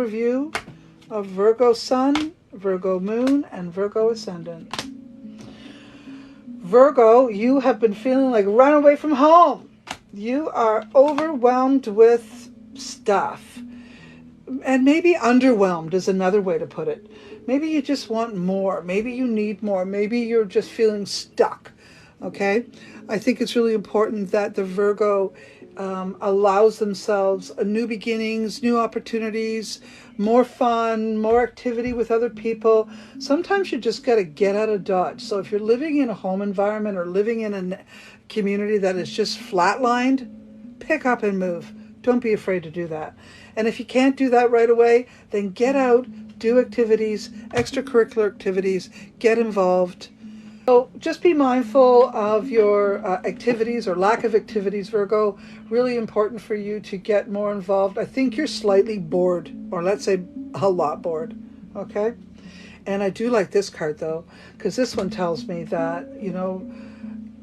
overview of Virgo Sun, Virgo Moon, and Virgo Ascendant. Virgo, you have been feeling like run away from home. You are overwhelmed with stuff. And maybe underwhelmed is another way to put it. Maybe you just want more. Maybe you need more. Maybe you're just feeling stuck. Okay? I think it's really important that the Virgo allows themselves new beginnings, new opportunities, more fun, more activity with other people. Sometimes you just got to get out of Dodge. So if you're living in a home environment or living in a community that is just flatlined, pick up and move. Don't be afraid to do that. And if you can't do that right away, then get out, do activities, extracurricular activities, get involved. So just be mindful of your activities or lack of activities, Virgo. Really important for you to get more involved. I think you're slightly bored, or let's say a lot bored, okay? And I do like this card, though, because this one tells me that, you know,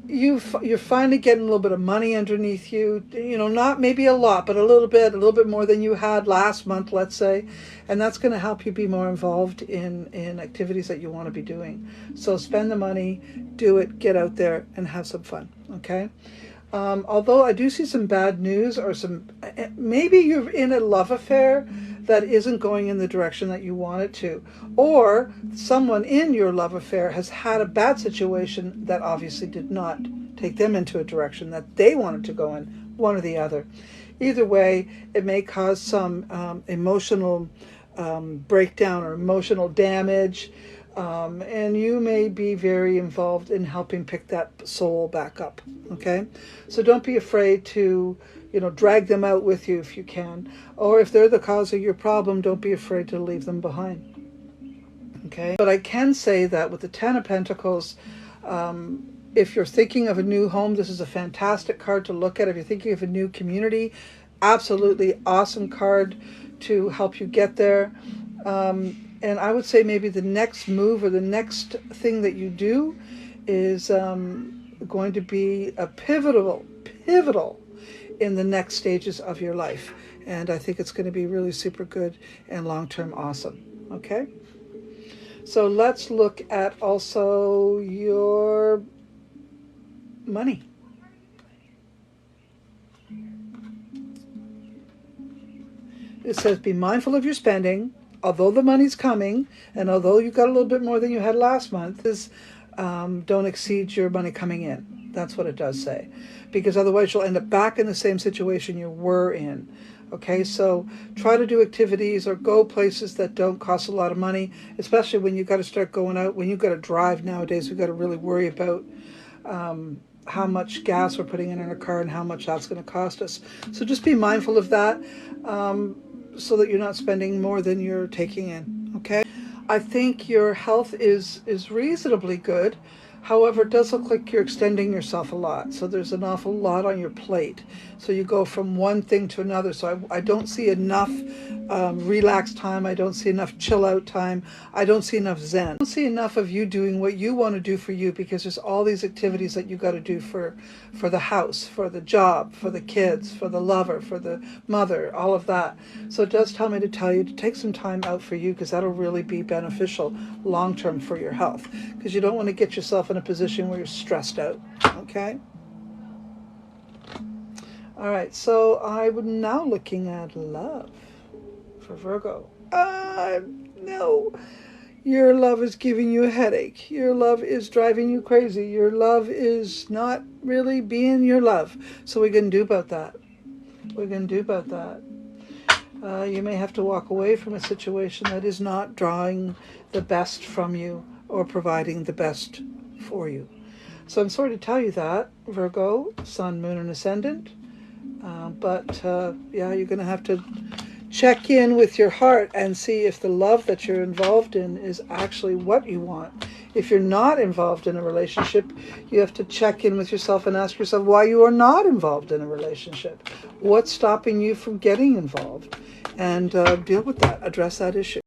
you're finally getting a little bit of money underneath you, you know, not maybe a lot, but a little bit more than you had last month, let's say. And that's going to help you be more involved in activities that you want to be doing. So spend the money, do it, get out there and have some fun. Okay. Although I do see some bad news or maybe you're in a love affair that isn't going in the direction that you want it to, or someone in your love affair has had a bad situation that obviously did not take them into a direction that they wanted to go in, one or the other. Either way, it may cause some emotional breakdown or emotional damage, and you may be very involved in helping pick that soul back up. Okay, so don't be afraid to, you know, drag them out with you if you can, or if they're the cause of your problem, don't be afraid to leave them behind. Okay, but I can say that with the Ten of Pentacles, if you're thinking of a new home, this is a fantastic card to look at. If you're thinking of a new community, absolutely awesome card to help you get there. And I would say maybe the next move or the next thing that you do is going to be a pivotal in the next stages of your life. And I think it's going to be really super good and long-term awesome. Okay? So let's look at also your money. It says be mindful of your spending. Although the money's coming, and although you got a little bit more than you had last month, don't exceed your money coming in. That's what it does say. Because otherwise you'll end up back in the same situation you were in. Okay, so try to do activities or go places that don't cost a lot of money, especially when you got to start going out. When you got to drive nowadays, we've got to really worry about how much gas we're putting in our car and how much that's going to cost us. So just be mindful of that. So that you're not spending more than you're taking in, okay? I think your health is reasonably good. However, it does look like you're extending yourself a lot. So there's an awful lot on your plate. So you go from one thing to another. So I don't see enough relaxed time. I don't see enough chill out time. I don't see enough zen. I don't see enough of you doing what you want to do for you, because there's all these activities that you got to do for the house, for the job, for the kids, for the lover, for the mother, all of that. So it does tell me to tell you to take some time out for you, because that'll really be beneficial long-term for your health, because you don't want to get yourself in a position where you're stressed out. Okay? All right, so I'm now looking at love for Virgo. No. Your love is giving you a headache. Your love is driving you crazy. Your love is not really being your love. So we're going to do about that. We're going to do about that. You may have to walk away from a situation that is not drawing the best from you or providing the best for you. So I'm sorry to tell you that, Virgo, Sun, Moon, and Ascendant. Yeah, you're going to have to check in with your heart and see if the love that you're involved in is actually what you want. If you're not involved in a relationship, you have to check in with yourself and ask yourself why you are not involved in a relationship. What's stopping you from getting involved? And deal with that, address that issue.